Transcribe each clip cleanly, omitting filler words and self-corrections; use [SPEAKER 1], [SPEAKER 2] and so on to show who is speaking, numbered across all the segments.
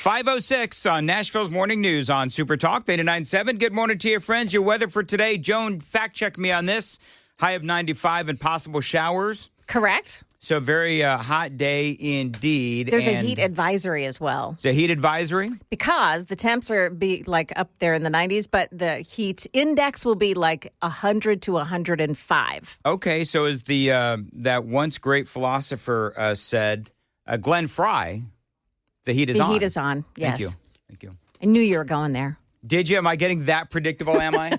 [SPEAKER 1] 5:06 on Nashville's Morning News on Super Talk 89.7. Good morning to your friends. Your weather for today, Joan, fact check me on this. High of 95 and possible showers.
[SPEAKER 2] Correct.
[SPEAKER 1] So very hot day indeed.
[SPEAKER 2] There's a heat advisory as well.
[SPEAKER 1] It's a heat advisory?
[SPEAKER 2] Because the temps are up there in the 90s, but the heat index will be 100 to 105.
[SPEAKER 1] Okay, so as the that once great philosopher said, Glenn Fry, the heat is on.
[SPEAKER 2] The heat is on, yes.
[SPEAKER 1] Thank you.
[SPEAKER 2] I knew you were going there.
[SPEAKER 1] Did you? Am I getting that predictable, am I?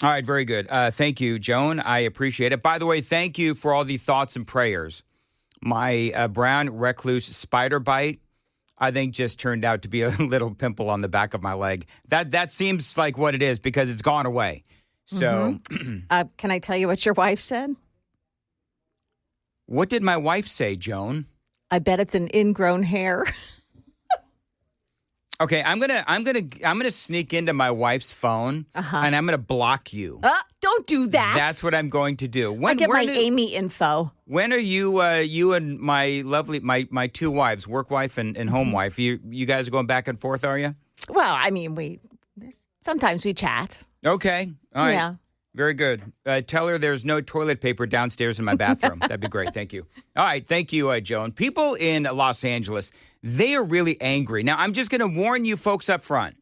[SPEAKER 1] All right, very good. Thank you, Joan. I appreciate it. By the way, thank you for all the thoughts and prayers. My brown recluse spider bite, I think, just turned out to be a little pimple on the back of my leg. That seems like what it is because it's gone away. So,
[SPEAKER 2] can I tell you what your wife said?
[SPEAKER 1] What did my wife say, Joan?
[SPEAKER 2] I bet it's an ingrown hair.
[SPEAKER 1] Okay, I'm gonna sneak into my wife's phone and I'm gonna block you.
[SPEAKER 2] Don't do that.
[SPEAKER 1] That's what I'm going to do.
[SPEAKER 2] I get my Amy info.
[SPEAKER 1] When are you and my lovely my two wives, work wife and home wife? You guys are going back and forth, are you?
[SPEAKER 2] Well, I mean, sometimes we chat.
[SPEAKER 1] Okay, all right.
[SPEAKER 2] Yeah.
[SPEAKER 1] Very good. Tell her there's no toilet paper downstairs in my bathroom. That'd be great. Thank you. All right. Thank you, Joan. People in Los Angeles, they are really angry. Now, I'm just going to warn you folks up front.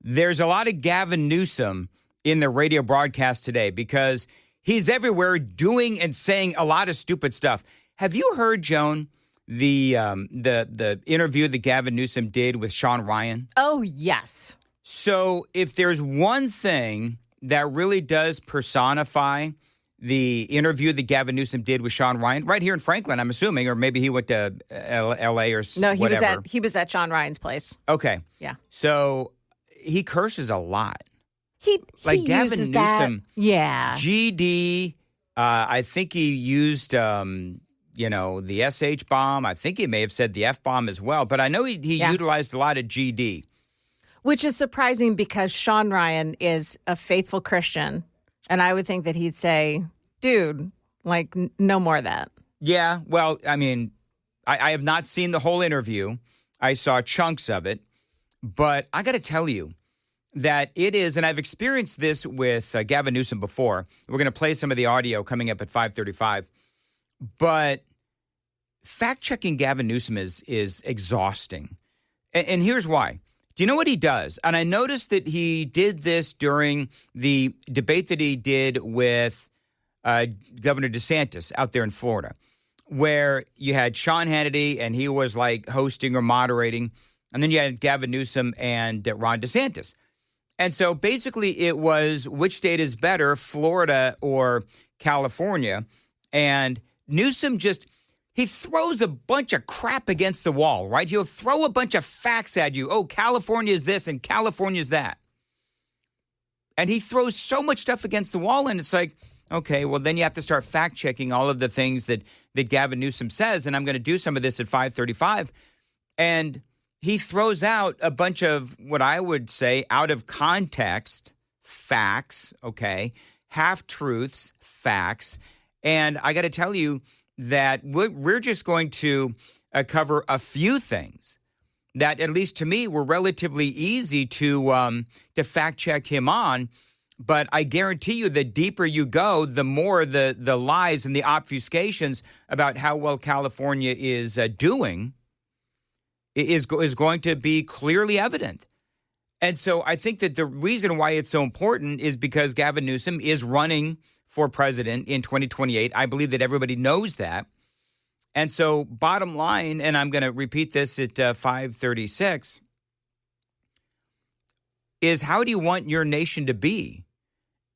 [SPEAKER 1] There's a lot of Gavin Newsom in the radio broadcast today because he's everywhere doing and saying a lot of stupid stuff. Have you heard, Joan, the interview that Gavin Newsom did with Sean Ryan?
[SPEAKER 2] Oh, yes.
[SPEAKER 1] So if there's one thing that really does personify the interview that Gavin Newsom did with Sean Ryan right here in Franklin, I'm assuming, or maybe he went to L.A. or whatever.
[SPEAKER 2] He was at Sean Ryan's place.
[SPEAKER 1] Okay.
[SPEAKER 2] Yeah.
[SPEAKER 1] So he curses a lot.
[SPEAKER 2] He
[SPEAKER 1] Gavin
[SPEAKER 2] uses
[SPEAKER 1] Newsom.
[SPEAKER 2] That. Yeah.
[SPEAKER 1] GD. I think he used, the SH bomb. I think he may have said the F bomb as well. But I know he utilized a lot of GD.
[SPEAKER 2] Which is surprising because Sean Ryan is a faithful Christian. And I would think that he'd say, dude, no more of that.
[SPEAKER 1] Yeah, well, I mean, I have not seen the whole interview. I saw chunks of it. But I got to tell you that it is, and I've experienced this with Gavin Newsom before. We're going to play some of the audio coming up at 5:35. But fact-checking Gavin Newsom is exhausting. And here's why. Do you know what he does? And I noticed that he did this during the debate that he did with Governor DeSantis out there in Florida, where you had Sean Hannity and he was hosting or moderating, and then you had Gavin Newsom and Ron DeSantis. And so basically it was which state is better, Florida or California, and Newsom he throws a bunch of crap against the wall, right? He'll throw a bunch of facts at you. Oh, California is this and California is that. And he throws so much stuff against the wall, and it's okay, well, then you have to start fact-checking all of the things that Gavin Newsom says, and I'm going to do some of this at 5:35. And he throws out a bunch of what I would say out-of-context facts, okay, half-truths, facts. And I got to tell you, that we're just going to cover a few things that, at least to me, were relatively easy to fact check him on. But I guarantee you, the deeper you go, the more the lies and the obfuscations about how well California is doing is going to be clearly evident. And so I think that the reason why it's so important is because Gavin Newsom is running for president in 2028. I believe that everybody knows that. And so bottom line, and I'm going to repeat this at 5:36, is how do you want your nation to be?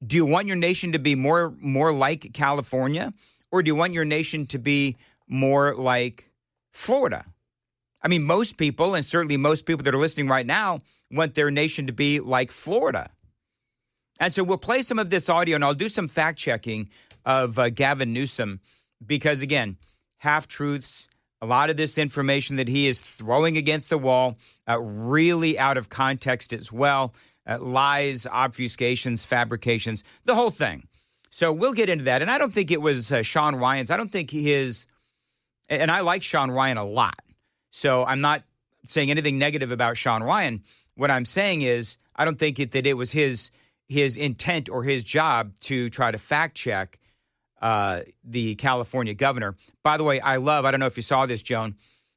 [SPEAKER 1] Do you want your nation to be more like California, or do you want your nation to be more like Florida? I mean, most people, and certainly most people that are listening right now, want their nation to be like Florida. And so we'll play some of this audio, and I'll do some fact-checking of Gavin Newsom because, again, half-truths, a lot of this information that he is throwing against the wall, really out of context as well, lies, obfuscations, fabrications, the whole thing. So we'll get into that. And I don't think it was Sean Ryan's. I don't think and I like Sean Ryan a lot. So I'm not saying anything negative about Sean Ryan. What I'm saying is I don't think that it was his intent or his job to try to fact check the California governor. By the way, I don't know if you saw this, Joan,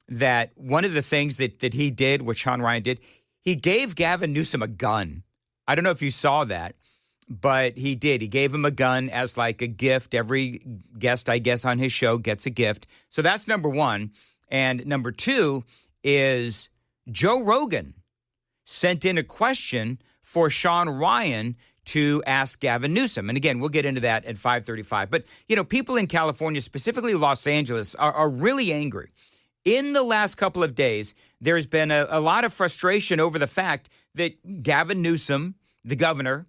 [SPEAKER 1] that one of the things that he did, what Sean Ryan did, he gave Gavin Newsom a gun. I don't know if you saw that, but he did. He gave him a gun as like a gift. Every guest, I guess, on his show gets a gift. So that's number one. And number two is Joe Rogan sent in a question for Sean Ryan to ask Gavin Newsom. And again, we'll get into that at 5:35. But, people in California, specifically Los Angeles, are really angry. In the last couple of days, there's been a lot of frustration over the fact that Gavin Newsom, the governor,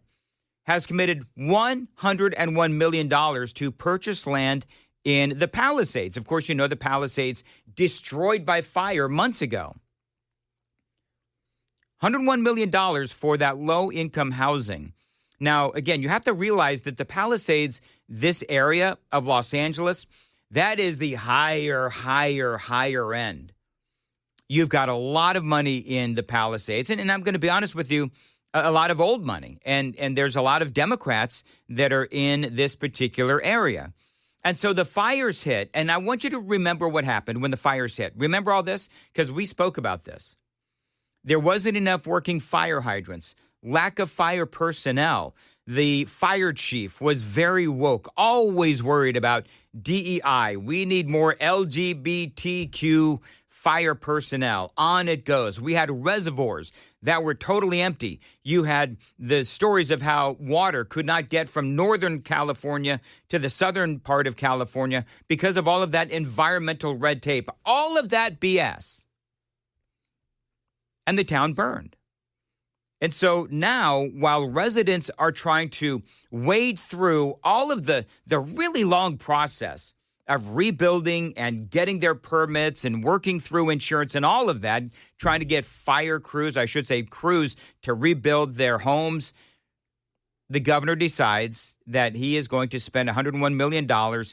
[SPEAKER 1] has committed $101 million to purchase land in the Palisades. Of course, the Palisades destroyed by fire months ago. $101 million for that low-income housing. Now, again, you have to realize that the Palisades, this area of Los Angeles, that is the higher end. You've got a lot of money in the Palisades, and I'm going to be honest with you, a lot of old money. And there's a lot of Democrats that are in this particular area. And so the fires hit, and I want you to remember what happened when the fires hit. Remember all this? Because we spoke about this. There wasn't enough working fire hydrants, lack of fire personnel. The fire chief was very woke, always worried about DEI. We need more LGBTQ fire personnel. On it goes. We had reservoirs that were totally empty. You had the stories of how water could not get from Northern California to the southern part of California because of all of that environmental red tape. All of that BS. And the town burned. And so now, while residents are trying to wade through all of the really long process of rebuilding and getting their permits and working through insurance and all of that, trying to get fire crews, crews to rebuild their homes, the governor decides that he is going to spend $101 million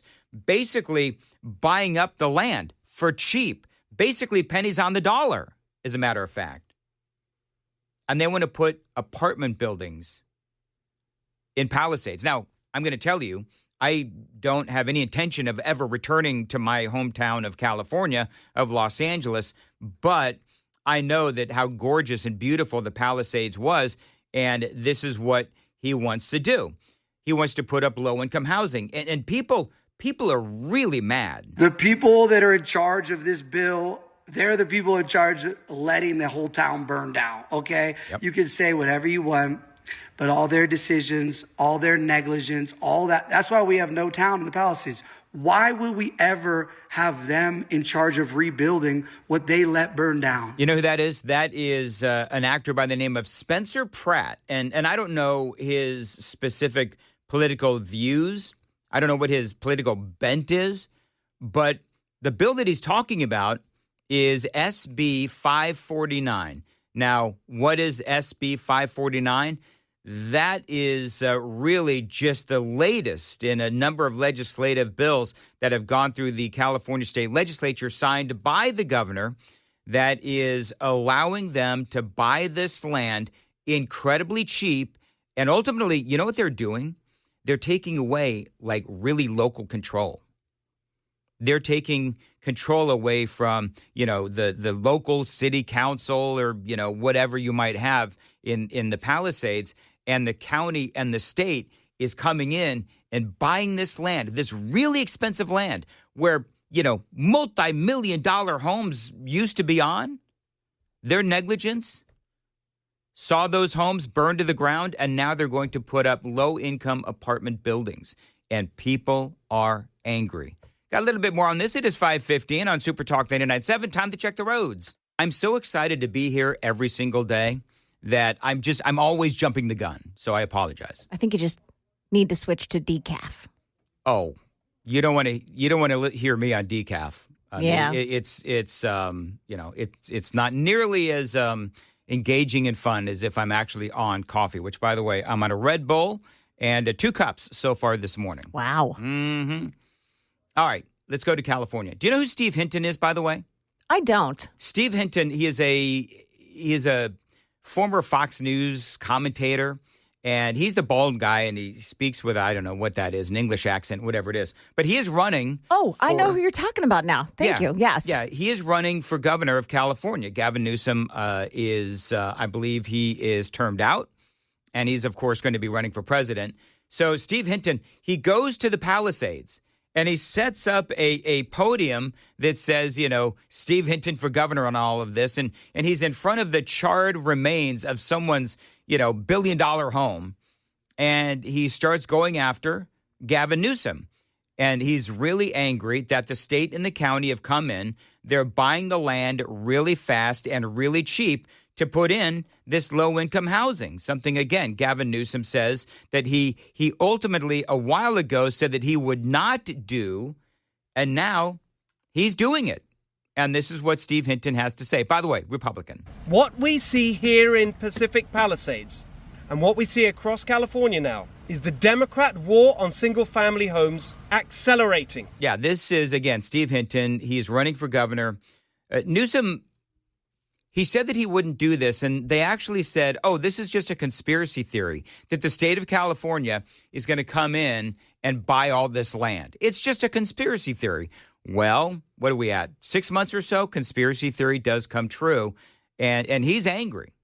[SPEAKER 1] basically buying up the land for cheap, basically pennies on the dollar, as a matter of fact. And they want to put apartment buildings in Palisades. Now, I'm going to tell you, I don't have any intention of ever returning to my hometown of California, of Los Angeles, but I know that how gorgeous and beautiful the Palisades was, and this is what he wants to do. He wants to put up low-income housing, and people are really mad.
[SPEAKER 3] The people that are in charge of this bill, they're the people in charge of letting the whole town burn down, okay? Yep. You can say whatever you want, but all their decisions, all their negligence, all that's why we have no town in the Palisades. Why would we ever have them in charge of rebuilding what they let burn down?
[SPEAKER 1] You know who that is? That is an actor by the name of Spencer Pratt. And I don't know his specific political views. I don't know what his political bent is. But the bill that he's talking about is SB 549. Now, what is SB 549? That is really just the latest in a number of legislative bills that have gone through the California State Legislature, signed by the governor, that is allowing them to buy this land incredibly cheap. And ultimately, you know what they're doing? They're taking away like really local control. They're taking control away from, the local city council or, whatever you might have in the Palisades. And the county and the state is coming in and buying this land, this really expensive land where, multi-million-dollar homes used to be on. Their negligence saw those homes burn to the ground, and now they're going to put up low-income apartment buildings. And people are angry. Got a little bit more on this. It is 5:15 on Super Talk 99.7. Time to check the roads. I'm so excited to be here every single day that I'm always jumping the gun. So I apologize.
[SPEAKER 2] I think you just need to switch to decaf.
[SPEAKER 1] Oh, you don't want to hear me on decaf.
[SPEAKER 2] Yeah.
[SPEAKER 1] It's not nearly as engaging and fun as if I'm actually on coffee, which, by the way, I'm on a Red Bull and 2 cups so far this morning.
[SPEAKER 2] Wow.
[SPEAKER 1] Mm-hmm. All right, let's go to California. Do you know who Steve Hinton is, by the way?
[SPEAKER 2] I don't.
[SPEAKER 1] Steve Hinton, he is a former Fox News commentator, and he's the bald guy, and he speaks with, I don't know what that is, an English accent, whatever it is. But he is running.
[SPEAKER 2] Oh, I know who you're talking about now. Thank you. Yes.
[SPEAKER 1] Yeah, he is running for governor of California. Gavin Newsom is, I believe he is termed out, and he's, of course, going to be running for president. So Steve Hinton, he goes to the Palisades, and he sets up a podium that says, Steve Hinton for governor on all of this. And he's in front of the charred remains of someone's, billion-dollar home. And he starts going after Gavin Newsom. And he's really angry that the state and the county have come in. They're buying the land really fast and really cheap to put in this low-income housing. Something, again, Gavin Newsom says that he ultimately, a while ago, said that he would not do, and now he's doing it. And this is what Steve Hinton has to say. By the way, Republican.
[SPEAKER 4] What we see here in Pacific Palisades and what we see across California now is the Democrat war on single-family homes accelerating.
[SPEAKER 1] Yeah, this is, again, Steve Hinton. He's running for governor. Newsom, he said that he wouldn't do this, and they actually said, this is just a conspiracy theory, that the state of California is going to come in and buy all this land. It's just a conspiracy theory. Well, what are we at? 6 months or so? Conspiracy theory does come true, and he's angry.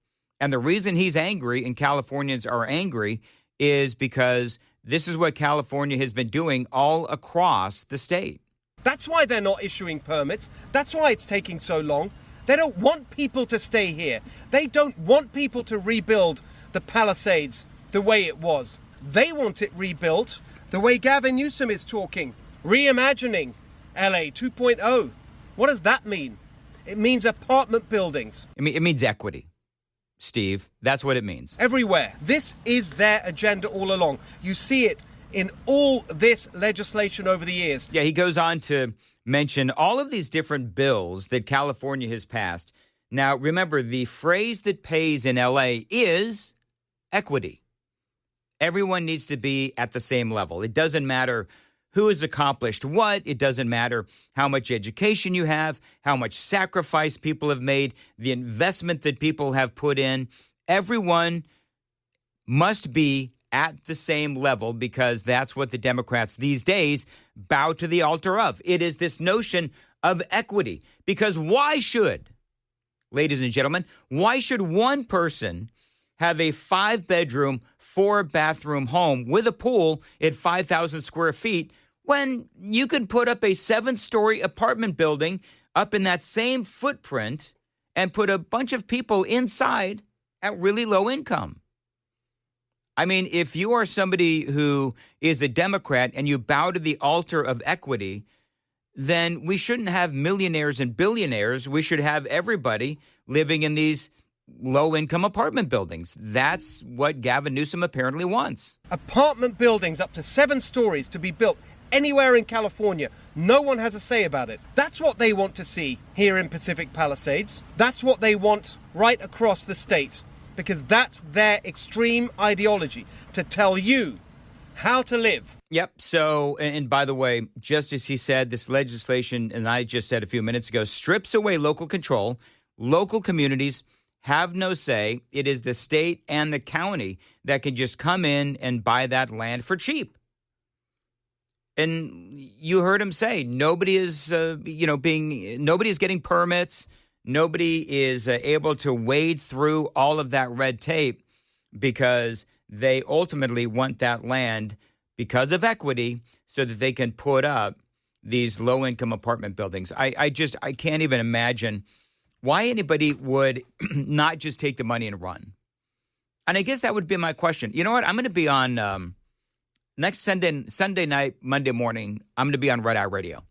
[SPEAKER 1] And the reason he's angry and Californians are angry is because this is what California has been doing all across the state.
[SPEAKER 4] That's why they're not issuing permits. That's why it's taking so long. They don't want people to stay here. They don't want people to rebuild the Palisades the way it was. They want it rebuilt the way Gavin Newsom is talking, reimagining LA 2.0. What does that mean? It means apartment buildings.
[SPEAKER 1] It means equity, Steve. That's what it means.
[SPEAKER 4] Everywhere. This is their agenda all along. You see it in all this legislation over the years.
[SPEAKER 1] Yeah, he goes on to mention all of these different bills that California has passed. Now, remember, the phrase that pays in L.A. is equity. Everyone needs to be at the same level. It doesn't matter who has accomplished what. It doesn't matter how much education you have, how much sacrifice people have made, the investment that people have put in. Everyone must be at the same level because that's what the Democrats these days bow to the altar of. It is this notion of equity. Because why should, ladies and gentlemen, why should one person have a 5-bedroom, 4-bathroom home with a pool at 5,000 square feet when you can put up a 7-story apartment building up in that same footprint and put a bunch of people inside at really low income? I mean, if you are somebody who is a Democrat and you bow to the altar of equity, then we shouldn't have millionaires and billionaires. We should have everybody living in these low-income apartment buildings. That's what Gavin Newsom apparently wants.
[SPEAKER 4] Apartment buildings up to 7 stories to be built anywhere in California. No one has a say about it. That's what they want to see here in Pacific Palisades. That's what they want right across the state, because that's their extreme ideology, to tell you how to live.
[SPEAKER 1] Yep. So, and by the way, just as he said, this legislation, and I just said a few minutes ago, strips away local control. Local communities have no say. It is the state and the county that can just come in and buy that land for cheap. And you heard him say nobody is, nobody is getting permits. Nobody is able to wade through all of that red tape because they ultimately want that land because of equity so that they can put up these low-income apartment buildings. I can't even imagine why anybody would not just take the money and run. And I guess that would be my question. You know what? I'm going to be on next Sunday night, Monday morning, I'm going to be on Red Eye Radio.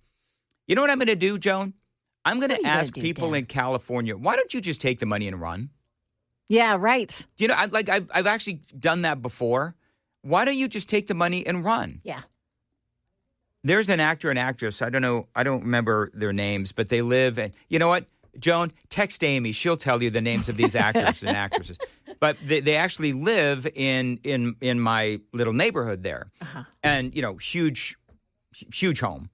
[SPEAKER 1] You know what I'm going to do, Joan? I'm going to ask people in California, why don't you just take the money and run?
[SPEAKER 2] Yeah, right.
[SPEAKER 1] Do you know, I've actually done that before. Why don't you just take the money and run?
[SPEAKER 2] Yeah.
[SPEAKER 1] There's an actor and actress, I don't remember their names, but they live in, you know what, Joan, text Amy. She'll tell you the names of these actors and actresses. But they actually live in my little neighborhood there. Uh-huh. And, huge home.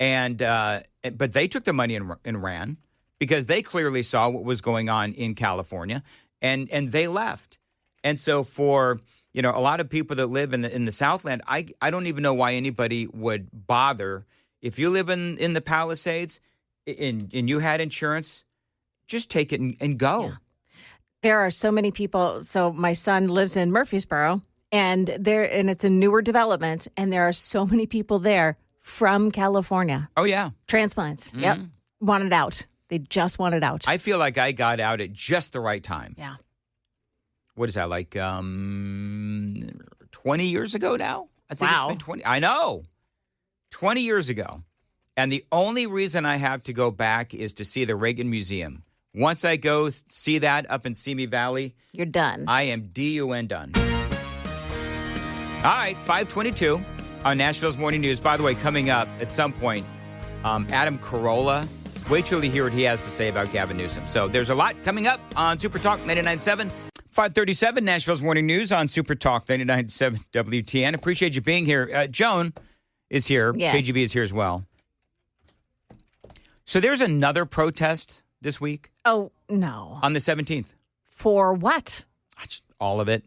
[SPEAKER 1] And but they took the money and ran. because they clearly saw what was going on in California, and they left. And so for a lot of people that live in the Southland, I don't even know why anybody would bother. If you live in the Palisades and you had insurance, just take it and go.
[SPEAKER 2] Yeah. There are so many people. So my son lives in Murfreesboro, and it's a newer development, and there are so many people there from California.
[SPEAKER 1] Oh, yeah.
[SPEAKER 2] Transplants. Mm-hmm. Yep. Wanted out. They just wanted out.
[SPEAKER 1] I feel like I got out at just the right time.
[SPEAKER 2] Yeah.
[SPEAKER 1] What is that, like 20 years ago now? I think
[SPEAKER 2] Wow.
[SPEAKER 1] It's been 20. I know. 20 years ago. And the only reason I have to go back is to see the Reagan Museum. Once I go see that up in Simi Valley,
[SPEAKER 2] you're done.
[SPEAKER 1] I am DUN done. All right, 522 on Nashville's Morning News. By the way, coming up at some point, Adam Carolla. Wait till you hear what he has to say about Gavin Newsom. So there's a lot coming up on Super Talk 99.7. 537 Nashville's Morning News on Super Talk 99.7 WTN. Appreciate you being here. Joan is here.
[SPEAKER 2] Yes.
[SPEAKER 1] KGB is here as well. So there's another protest this week.
[SPEAKER 2] Oh, no.
[SPEAKER 1] On the 17th.
[SPEAKER 2] For what?
[SPEAKER 1] All of it.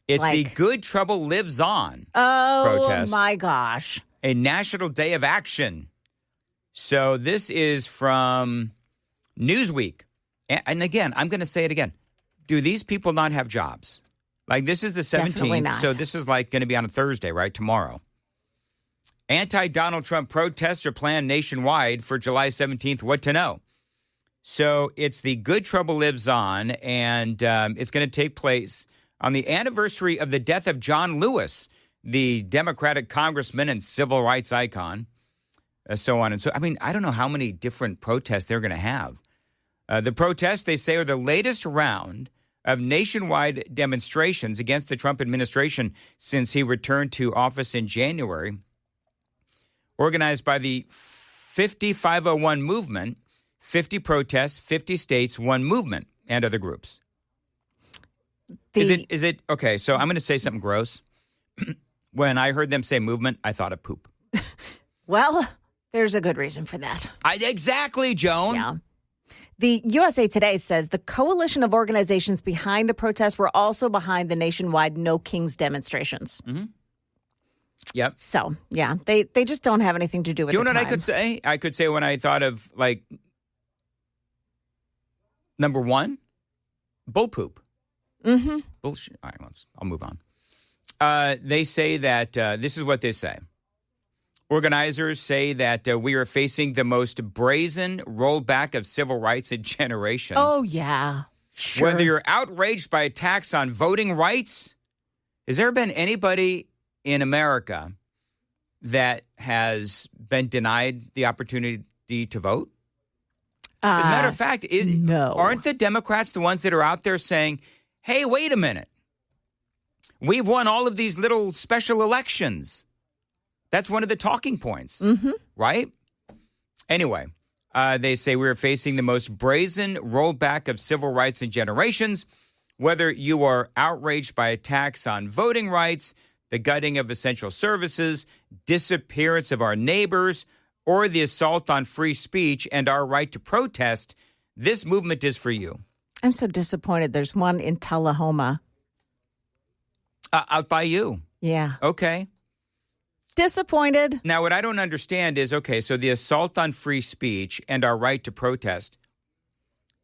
[SPEAKER 1] It's the Good Trouble Lives On protest.
[SPEAKER 2] Oh, my gosh.
[SPEAKER 1] A National Day of Action. So this is from Newsweek. And again, I'm going to say it again. Do these people not have jobs? Like, this is the 17th.
[SPEAKER 2] Definitely not.
[SPEAKER 1] So this is like going to be on a Thursday, right? Tomorrow. Anti-Donald Trump protests are planned nationwide for July 17th. What to know? So it's the Good Trouble Lives On, and it's going to take place on the anniversary of the death of John Lewis, the Democratic congressman and civil rights icon, so on and so. I mean, I don't know how many different protests they're going to have. The protests, they say, are the latest round of nationwide demonstrations against the Trump administration since he returned to office in January. Organized by the 5501 movement, 50 protests, 50 states, one movement, and other groups. Is it okay? So I'm going to say something gross. When I heard them say movement, I thought of poop.
[SPEAKER 2] Well, there's a good reason for that.
[SPEAKER 1] Exactly, Joan.
[SPEAKER 2] Yeah. The USA Today says the coalition of organizations behind the protests were also behind the nationwide No Kings demonstrations.
[SPEAKER 1] Mm-hmm. Yep.
[SPEAKER 2] So, yeah, they just don't have anything to do with it.
[SPEAKER 1] Do you know what I could say? I could say when I thought of, like, number one, bull poop.
[SPEAKER 2] Mm-hmm.
[SPEAKER 1] Bullshit. All right, I'll move on. They say that this is what they say. Organizers say that we are facing the most brazen rollback of civil rights in generations.
[SPEAKER 2] Oh, yeah. Sure.
[SPEAKER 1] Whether you're outraged by attacks on voting rights, has there been anybody in America that has been denied the opportunity to vote? As a matter of fact,
[SPEAKER 2] no.
[SPEAKER 1] Aren't the Democrats the ones that are out there saying, hey, wait a minute. We've won all of these little special elections. That's one of the talking points, right? Anyway, they say we're facing the most brazen rollback of civil rights in generations. Whether you are outraged by attacks on voting rights, the gutting of essential services, disappearance of our neighbors, or the assault on free speech and our right to protest, this movement is for you.
[SPEAKER 2] I'm so disappointed. There's one in Tullahoma.
[SPEAKER 1] Out by you.
[SPEAKER 2] Yeah.
[SPEAKER 1] Okay.
[SPEAKER 2] Disappointed.
[SPEAKER 1] Now, what I don't understand is, okay, so the assault on free speech and our right to protest,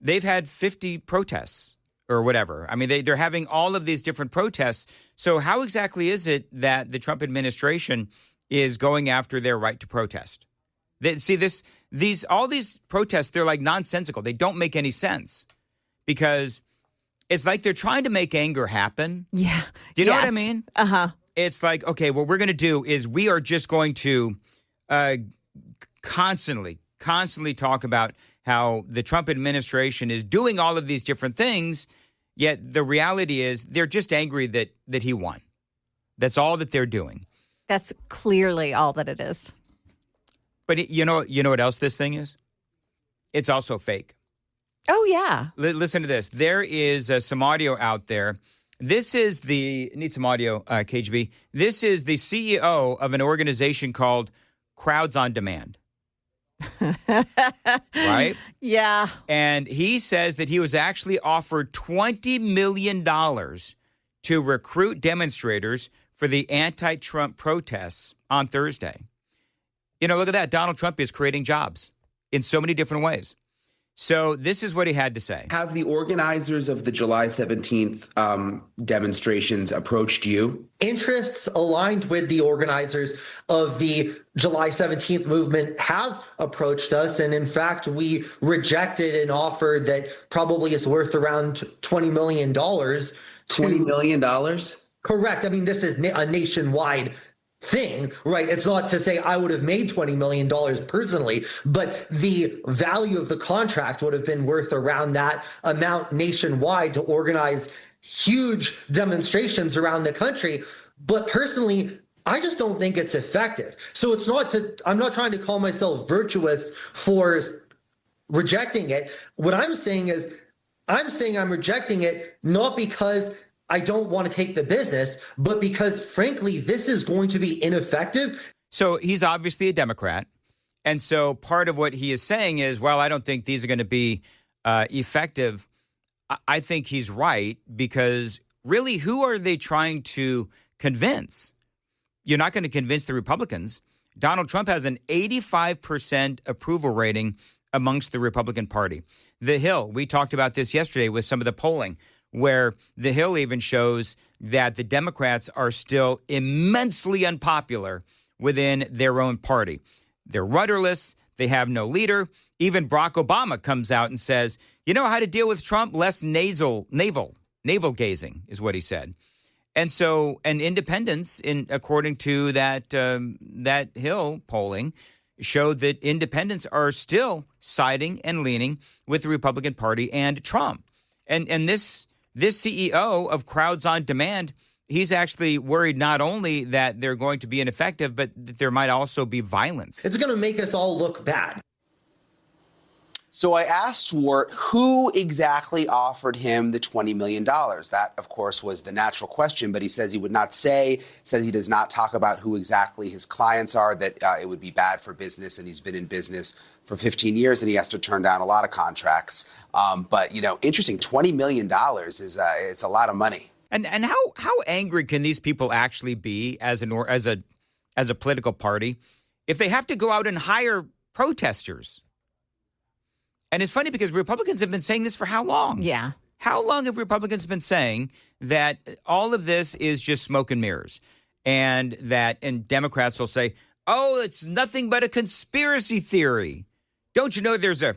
[SPEAKER 1] they've had 50 protests or whatever. I mean, they're having all of these different protests. So how exactly is it that the Trump administration is going after their right to protest? All these protests, they're like nonsensical. They don't make any sense because it's like they're trying to make anger happen.
[SPEAKER 2] Yeah.
[SPEAKER 1] Do you know what I mean?
[SPEAKER 2] Uh-huh.
[SPEAKER 1] It's like, okay, what we're going to do is we are just going to constantly talk about how the Trump administration is doing all of these different things, yet the reality is they're just angry that he won. That's all that they're doing.
[SPEAKER 2] That's clearly all that it is.
[SPEAKER 1] But you know what else this thing is? It's also fake.
[SPEAKER 2] Oh, yeah.
[SPEAKER 1] Listen to this. There is some audio out there. This is need some audio, KGB. This is the CEO of an organization called Crowds on Demand. Right?
[SPEAKER 2] Yeah.
[SPEAKER 1] And he says that he was actually offered $20 million to recruit demonstrators for the anti-Trump protests on Thursday. Look at that. Donald Trump is creating jobs in so many different ways. So this is what he had to say.
[SPEAKER 5] Have the organizers of the July 17th demonstrations approached you?
[SPEAKER 6] Interests aligned with the organizers of the July 17th movement have approached us. And in fact, we rejected an offer that probably is worth around $20 million.
[SPEAKER 5] $20 million?
[SPEAKER 6] Correct. I mean, this is a nationwide thing, right? It's not to say I would have made $20 million personally, but the value of the contract would have been worth around that amount nationwide to organize huge demonstrations around the country. But personally, I just don't think it's effective. So I'm not trying to call myself virtuous for rejecting it. What I'm saying is I'm rejecting it not because I don't want to take the business, but because, frankly, this is going to be ineffective.
[SPEAKER 1] So he's obviously a Democrat. And so part of what he is saying is, well, I don't think these are going to be effective. I think he's right, because really, who are they trying to convince? You're not going to convince the Republicans. Donald Trump has an 85% approval rating amongst the Republican Party. The Hill, we talked about this yesterday with some of the polling, where The Hill even shows that the Democrats are still immensely unpopular within their own party. They're rudderless. They have no leader. Even Barack Obama comes out and says, you know how to deal with Trump? Less navel gazing is what he said. And so, and independents, according to that Hill polling, showed that independents are still siding and leaning with the Republican Party and Trump. And this CEO of Crowds on Demand, he's actually worried not only that they're going to be ineffective, but that there might also be violence.
[SPEAKER 6] It's going to make us all look bad.
[SPEAKER 5] So I asked Swart who exactly offered him the $20 million. That, of course, was the natural question, but he says he would not say, says he does not talk about who exactly his clients are, that it would be bad for business, and he's been in business for 15 years, and he has to turn down a lot of contracts. But, interesting, $20 million is it's a lot of money.
[SPEAKER 1] And how angry can these people actually be as a political party if they have to go out and hire protesters? And it's funny because Republicans have been saying this for how long?
[SPEAKER 2] Yeah.
[SPEAKER 1] How long have Republicans been saying that all of this is just smoke and mirrors? And Democrats will say, oh, it's nothing but a conspiracy theory. Don't you know there's a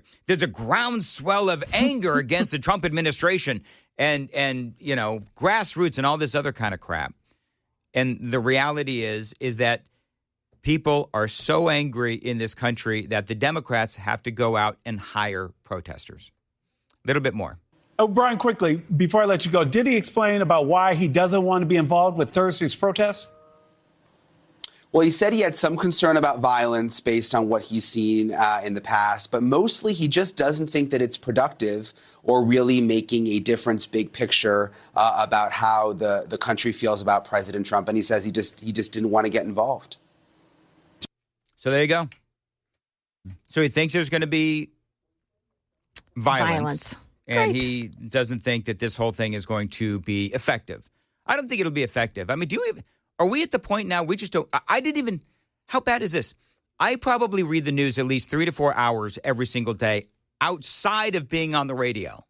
[SPEAKER 1] groundswell of anger against the Trump administration and grassroots and all this other kind of crap. And the reality is that people are so angry in this country that the Democrats have to go out and hire protesters. A little bit more.
[SPEAKER 7] Oh, Brian, quickly, before I let you go, did he explain about why he doesn't want to be involved with Thursday's protests?
[SPEAKER 5] Well, he said he had some concern about violence based on what he's seen in the past, but mostly he just doesn't think that it's productive or really making a difference, big picture, about how the country feels about President Trump. And he says he just didn't want to get involved.
[SPEAKER 1] So there you go. So he thinks there's going to be violence. And
[SPEAKER 2] Great.
[SPEAKER 1] he doesn't think that this whole thing is going to be effective. I don't think it'll be effective. I mean, are we at the point now we just don't, how bad is this? I probably read the news at least 3 to 4 hours every single day outside of being on the radio.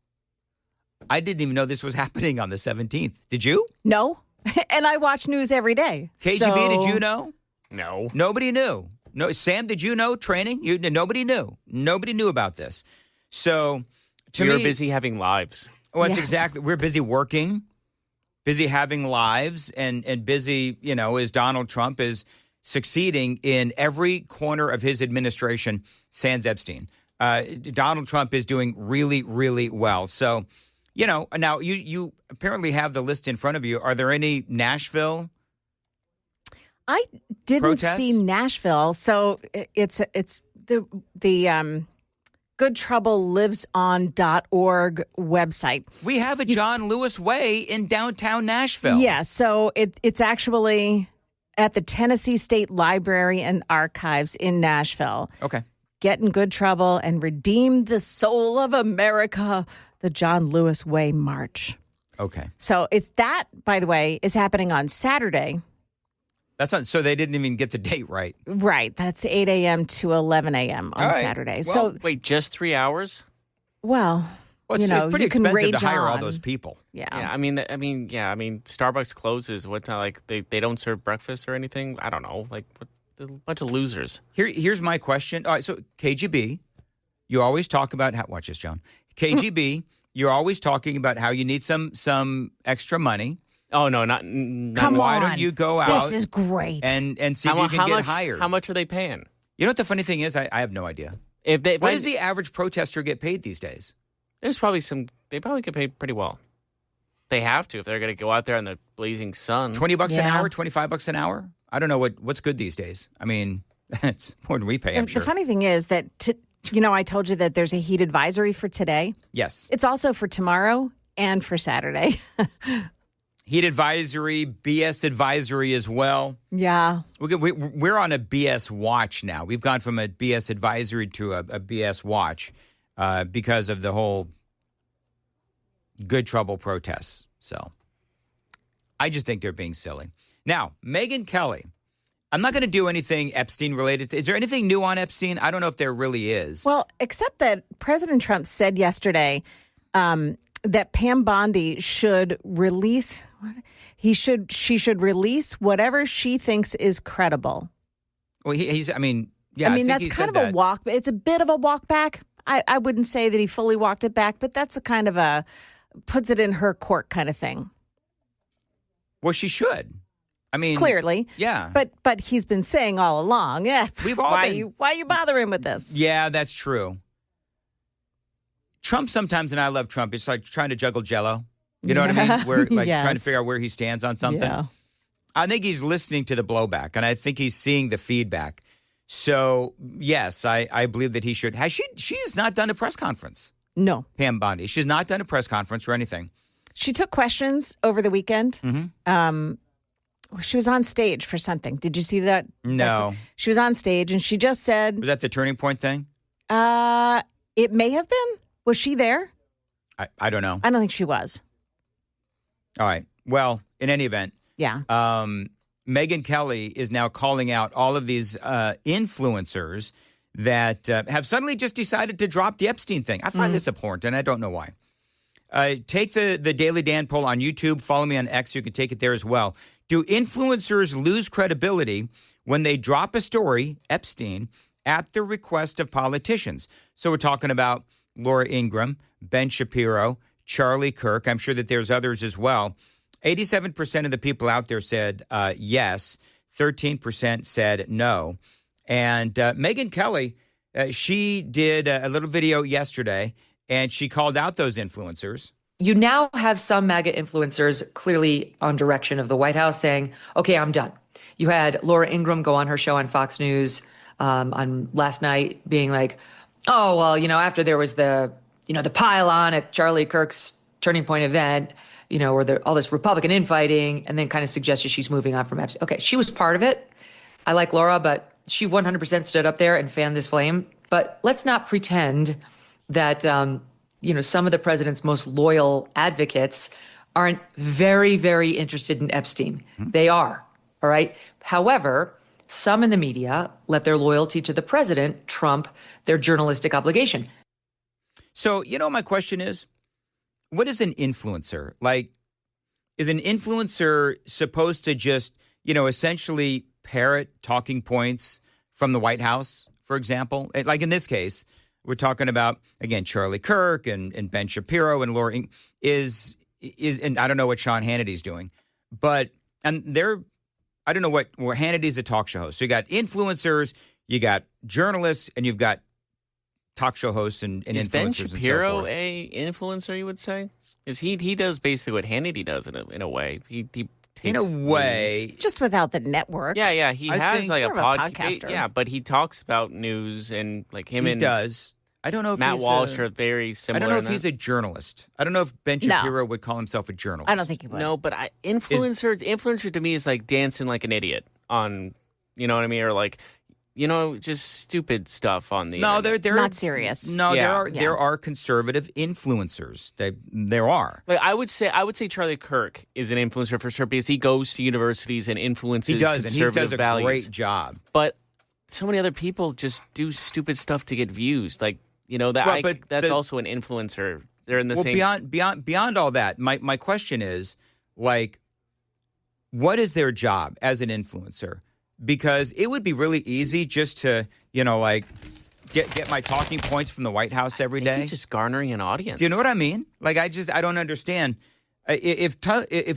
[SPEAKER 1] I didn't even know this was happening on the 17th. Did you?
[SPEAKER 2] No. And I watch news every day.
[SPEAKER 1] KGB, did you know?
[SPEAKER 8] No.
[SPEAKER 1] Nobody knew. No, Sam, did you know training? Nobody knew. Nobody knew about this. So to me,
[SPEAKER 8] We were busy having lives.
[SPEAKER 1] well, it's
[SPEAKER 2] Yes.
[SPEAKER 1] exactly. We're busy working, busy having lives, and busy. As Donald Trump is succeeding in every corner of his administration, sans Epstein. Donald Trump is doing really, really well. So, now you apparently have the list in front of you. Are there any Nashville?
[SPEAKER 2] I didn't
[SPEAKER 1] Protests?
[SPEAKER 2] see Nashville, so it's the goodtroubleliveson.org website.
[SPEAKER 1] We have a John Lewis Way in downtown Nashville.
[SPEAKER 2] Yeah, so it's actually at the Tennessee State Library and Archives in Nashville.
[SPEAKER 1] Okay.
[SPEAKER 2] get in good trouble and redeem the soul of America, the John Lewis Way March.
[SPEAKER 1] Okay.
[SPEAKER 2] So it's that, by the way, is happening on Saturday.
[SPEAKER 1] That's not, so they didn't even get the date right.
[SPEAKER 2] Right. That's 8 a.m. to 11 a.m. on Saturday.
[SPEAKER 1] Well,
[SPEAKER 8] Wait, just 3 hours?
[SPEAKER 2] Well,
[SPEAKER 1] it's pretty expensive to hire all those people.
[SPEAKER 2] Yeah.
[SPEAKER 8] Yeah, I mean, Starbucks closes. What time? Like they don't serve breakfast or anything? I don't know. Like a bunch of losers.
[SPEAKER 1] Here's my question. All right, so KGB, you always talk about how. Watch this, John. KGB, you're always talking about how you need some extra money.
[SPEAKER 8] Oh no, not
[SPEAKER 2] Come
[SPEAKER 1] why
[SPEAKER 2] on.
[SPEAKER 1] don't you go out?
[SPEAKER 2] This is great.
[SPEAKER 1] and see if you can get hired.
[SPEAKER 8] How much are they paying?
[SPEAKER 1] You know what the funny thing is? I have no idea. What does the average protester get paid these days?
[SPEAKER 8] There's probably they probably get paid pretty well. They have to if they're going to go out there in the blazing sun.
[SPEAKER 1] $20 an hour, $25 an hour. I don't know what's good these days. I mean, it's more than we pay. I'm sure.
[SPEAKER 2] The funny thing is that I told you that there's a heat advisory for today.
[SPEAKER 1] Yes,
[SPEAKER 2] It's also for tomorrow and for Saturday.
[SPEAKER 1] heat advisory, BS advisory as well.
[SPEAKER 2] Yeah.
[SPEAKER 1] We're on a BS watch now. We've gone from a BS advisory to a BS watch because of the whole good trouble protests. So I just think they're being silly. Now, Megyn Kelly, I'm not going to do anything Epstein related. Is there anything new on Epstein? I don't know if there really is.
[SPEAKER 2] Well, except that President Trump said yesterday that Pam Bondi should release. She should release whatever she thinks is credible.
[SPEAKER 1] Well, he's. I mean, yeah.
[SPEAKER 2] I mean,
[SPEAKER 1] think
[SPEAKER 2] that's
[SPEAKER 1] he
[SPEAKER 2] kind of
[SPEAKER 1] said
[SPEAKER 2] a walk. It's a bit of a walk back. I wouldn't say that he fully walked it back, but that's a kind of a puts it in her court kind of thing.
[SPEAKER 1] Well, she should. I mean,
[SPEAKER 2] Clearly,
[SPEAKER 1] yeah.
[SPEAKER 2] But he's been saying all along,
[SPEAKER 1] We've all been.
[SPEAKER 2] Why are you bothering with this?
[SPEAKER 1] Yeah, that's true. Trump sometimes, and I love Trump, it's like trying to juggle Jell-O. You know what I mean? Where trying to
[SPEAKER 2] Yes.
[SPEAKER 1] figure out where he stands on something.
[SPEAKER 2] Yeah.
[SPEAKER 1] I think he's listening to the blowback, and I think he's seeing the feedback. So, yes, I believe that he should. She has not done a press conference,
[SPEAKER 2] No.
[SPEAKER 1] Pam Bondi. She's not done a press conference or anything.
[SPEAKER 2] She took questions over the weekend.
[SPEAKER 1] Mm-hmm.
[SPEAKER 2] She was on stage for something. Did you see that?
[SPEAKER 1] No.
[SPEAKER 2] She was on stage, and she just said,
[SPEAKER 1] Was that the Turning Point thing?
[SPEAKER 2] it may have been. Was she there?
[SPEAKER 1] I don't know.
[SPEAKER 2] I don't think she was.
[SPEAKER 1] All right. Well, in any event,
[SPEAKER 2] Yeah.
[SPEAKER 1] Megyn Kelly is now calling out all of these influencers that have suddenly just decided to drop the Epstein thing. I find this abhorrent, and I don't know why. Take the Daily Dan poll on YouTube. Follow me on X. You can take it there as well. Do influencers lose credibility when they drop a story, Epstein, at the request of politicians? So we're talking about Laura Ingraham, Ben Shapiro, Charlie Kirk. I'm sure that there's others as well. 87% of the people out there said yes. 13% said no. And Megyn Kelly, she did a little video yesterday, and she called out those influencers.
[SPEAKER 9] You now have some MAGA influencers clearly on direction of the White House saying, okay, I'm done. You had Laura Ingraham go on her show on Fox News on last night being like, oh, well, after there was the pile-on at Charlie Kirk's Turning Point event, where all this Republican infighting, and then kind of suggested she's moving on from Epstein. Okay, she was part of it. I like Laura, but she 100% stood up there and fanned this flame. But let's not pretend that, some of the president's most loyal advocates aren't very, very interested in Epstein. They are, all right? However, some in the media let their loyalty to the president trump their journalistic obligation.
[SPEAKER 1] So, my question is, what is an influencer? Like, is an influencer supposed to just, essentially parrot talking points from the White House, for example? Like in this case, we're talking about, again, Charlie Kirk and Ben Shapiro and Laura is and I don't know what Sean Hannity's doing, but I don't know what Hannity's a talk show host. So you got influencers, you got journalists, and you've got talk show hosts and influencers.
[SPEAKER 8] Is Ben Shapiro
[SPEAKER 1] and so
[SPEAKER 8] a influencer, you would say? Is he does basically what Hannity does in a way. He takes
[SPEAKER 1] in a way,
[SPEAKER 8] news.
[SPEAKER 2] Just without the network.
[SPEAKER 8] Yeah. He has like a
[SPEAKER 2] more of a
[SPEAKER 8] podcast.
[SPEAKER 2] podcaster.
[SPEAKER 8] Yeah, but he talks about news and like him
[SPEAKER 1] he
[SPEAKER 8] and
[SPEAKER 1] does. I don't know if
[SPEAKER 8] Matt
[SPEAKER 1] he's
[SPEAKER 8] Walsh are very similar.
[SPEAKER 1] I don't know
[SPEAKER 8] in
[SPEAKER 1] if he's
[SPEAKER 8] that.
[SPEAKER 1] a journalist. I don't know if Ben
[SPEAKER 2] No.
[SPEAKER 1] Shapiro would call himself a journalist.
[SPEAKER 2] I don't think he would.
[SPEAKER 8] No, but influencer to me is like dancing like an idiot on, you know what I mean, or like just stupid stuff on the
[SPEAKER 1] No,
[SPEAKER 8] internet.
[SPEAKER 1] they're
[SPEAKER 2] Not serious.
[SPEAKER 1] No,
[SPEAKER 8] Yeah.
[SPEAKER 1] there are conservative influencers. There are.
[SPEAKER 8] Like I would say Charlie Kirk is an influencer for sure because he goes to universities and influences
[SPEAKER 1] He does, and he
[SPEAKER 8] conservative
[SPEAKER 1] does a
[SPEAKER 8] values.
[SPEAKER 1] great job.
[SPEAKER 8] But so many other people just do stupid stuff to get views. Like that's also an influencer. They're in the same.
[SPEAKER 1] Beyond all that, my question is like, what is their job as an influencer? Because it would be really easy just to, get my talking points from the White House every day.
[SPEAKER 8] It's just garnering an audience.
[SPEAKER 1] Do you know what I mean? Like, I don't understand. If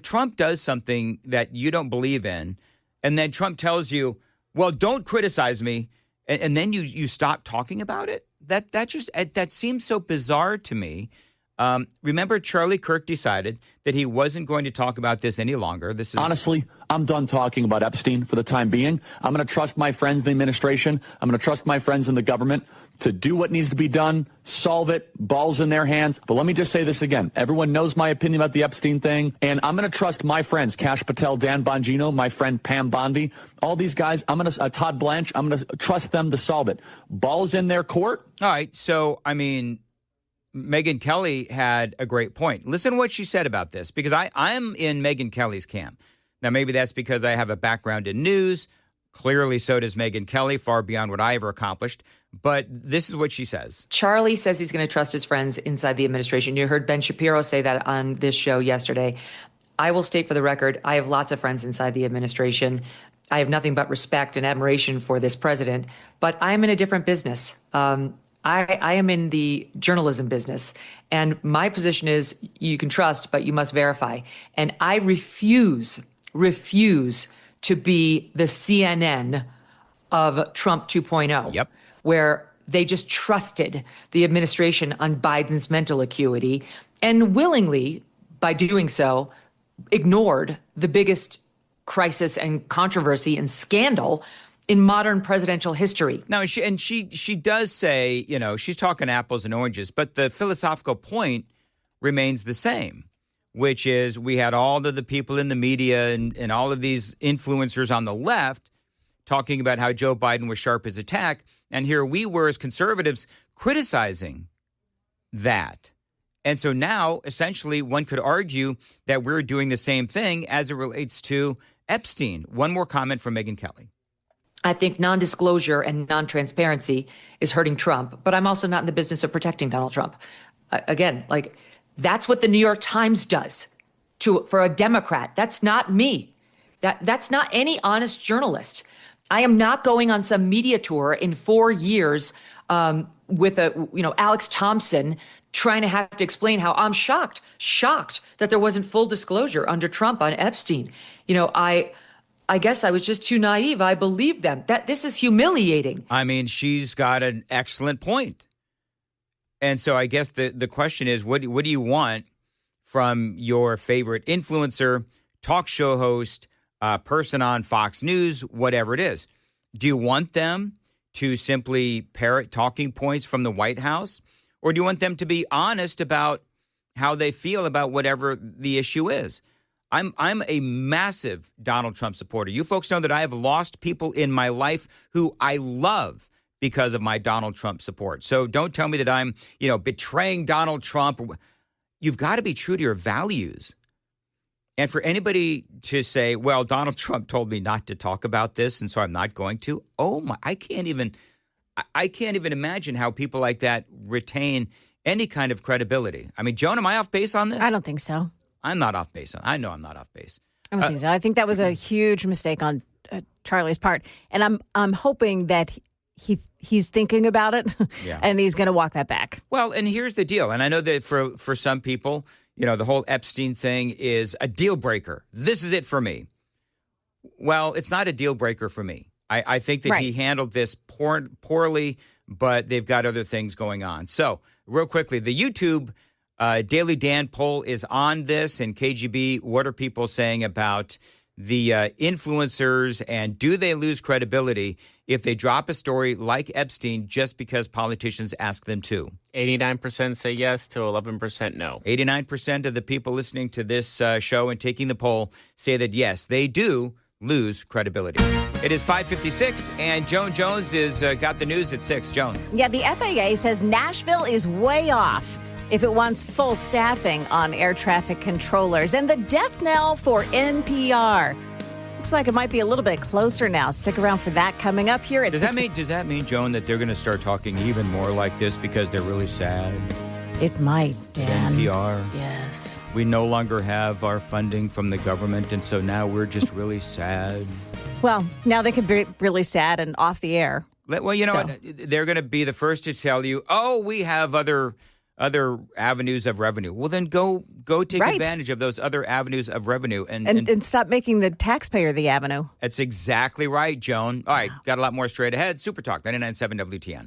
[SPEAKER 1] Trump does something that you don't believe in, and then Trump tells you, well, don't criticize me, and then you stop talking about it, that seems so bizarre to me. Remember, Charlie Kirk decided that he wasn't going to talk about this any longer.
[SPEAKER 10] Honestly, I'm done talking about Epstein for the time being. I'm going to trust my friends in the administration. I'm going to trust my friends in the government to do what needs to be done, solve it, balls in their hands. But let me just say this again. Everyone knows my opinion about the Epstein thing, and I'm going to trust my friends, Kash Patel, Dan Bongino, my friend Pam Bondi, all these guys. I'm going to Todd Blanche. I'm going to trust them to solve it. Balls in their court.
[SPEAKER 1] All right. So, Megyn Kelly had a great point. Listen to what she said about this, because I'm in Megyn Kelly's camp. Now, maybe that's because I have a background in news. Clearly, so does Megyn Kelly, far beyond what I ever accomplished. But this is what she says.
[SPEAKER 9] Charlie says he's going to trust his friends inside the administration. You heard Ben Shapiro say that on this show yesterday. I will state for the record, I have lots of friends inside the administration. I have nothing but respect and admiration for this president, but I'm in a different business. I am in the journalism business, and my position is you can trust, but you must verify. And I refuse to be the CNN of Trump 2.0,
[SPEAKER 1] Yep.
[SPEAKER 9] where they just trusted the administration on Biden's mental acuity and willingly, by doing so, ignored the biggest crisis and controversy and scandal in modern presidential history.
[SPEAKER 1] Now, she does say, she's talking apples and oranges, but the philosophical point remains the same, which is we had all of the people in the media and all of these influencers on the left talking about how Joe Biden was sharp as a tack, and here we were as conservatives criticizing that. And so now, essentially, one could argue that we're doing the same thing as it relates to Epstein. One more comment from Megyn Kelly.
[SPEAKER 9] I think non-disclosure and non-transparency is hurting Trump, but I'm also not in the business of protecting Donald Trump. Again, that's what the New York Times does for a Democrat. That's not me. That's not any honest journalist. I am not going on some media tour in 4 years with Alex Thompson trying to have to explain how I'm shocked that there wasn't full disclosure under Trump on Epstein. I guess I was just too naive. I believed them. This is humiliating.
[SPEAKER 1] She's got an excellent point. And so I guess the question is, what do you want from your favorite influencer, talk show host, person on Fox News, whatever it is? Do you want them to simply parrot talking points from the White House? Or do you want them to be honest about how they feel about whatever the issue is? I'm a massive Donald Trump supporter. You folks know that I have lost people in my life who I love because of my Donald Trump support. So don't tell me that I'm, betraying Donald Trump. You've got to be true to your values. And for anybody to say, well, Donald Trump told me not to talk about this, and so I'm not going to. Oh my, I can't even imagine how people like that retain any kind of credibility. Joan, am I off base on this?
[SPEAKER 2] I don't think so.
[SPEAKER 1] I'm not off base. I know I'm not off base.
[SPEAKER 2] I don't think so. I think that was a huge mistake on Charlie's part, and I'm hoping that he's thinking about it,
[SPEAKER 1] yeah.
[SPEAKER 2] And he's going to walk that back.
[SPEAKER 1] Well, and here's the deal, and I know that for some people, the whole Epstein thing is a deal breaker. This is it for me. Well, it's not a deal breaker for me. I think that he handled this poorly, but they've got other things going on. So, real quickly, the YouTube Daily Dan poll is on this, and KGB, what are people saying about the influencers, and do they lose credibility if they drop a story like Epstein just because politicians ask them to?
[SPEAKER 8] 89% say yes to 11% no.
[SPEAKER 1] 89% of the people listening to this show and taking the poll say that yes, they do lose credibility. It is 5:56, and Joan Jones is got the news at 6. Joan.
[SPEAKER 2] Yeah, the FAA says Nashville is way off if it wants full staffing on air traffic controllers. And the death knell for NPR. Looks like it might be a little bit closer now. Stick around for that coming up here at
[SPEAKER 1] Does that mean, Joan, that they're going to start talking even more like this because they're really sad?
[SPEAKER 2] It might, Dan.
[SPEAKER 1] NPR.
[SPEAKER 2] Yes.
[SPEAKER 1] We no longer have our funding from the government, and so now we're just really sad.
[SPEAKER 2] Well, now they could be really sad and off the air.
[SPEAKER 1] Well, you know what? They're going to be the first to tell you, oh, we have other avenues of revenue. Well, then go take advantage of those other avenues of revenue. And
[SPEAKER 2] stop making the taxpayer the avenue.
[SPEAKER 1] That's exactly right, Joan. All right, got a lot more straight ahead. Super Talk, 99.7 WTN.